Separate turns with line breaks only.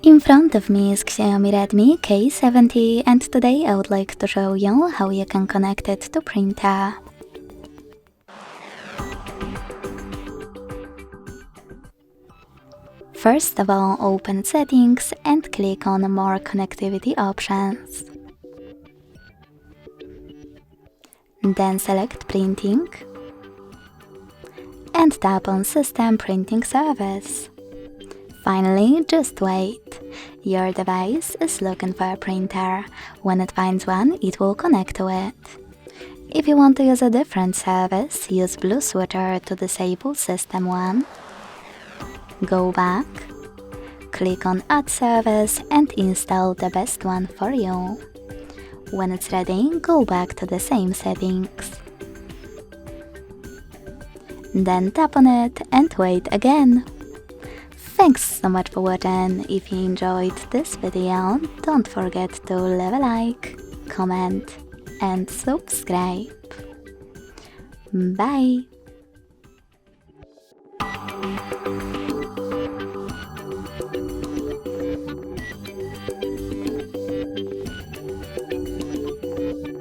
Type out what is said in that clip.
In front of me is Xiaomi Redmi K70 and today I would like to show you how you can connect it to printer. First of all, open Settings and click on More Connectivity options. Then select Printing and tap on System Printing Service. Finally, just wait. Your device is looking for a printer. When it finds one, it will connect to it. If you want to use a different service, use Blue Switcher to disable System 1. Go back, click on Add Service and install the best one for you. When it's ready, go back to the same settings. Then tap on it and wait again. Thanks so much for watching. If you enjoyed this video, don't forget to leave a like, comment and subscribe. Bye!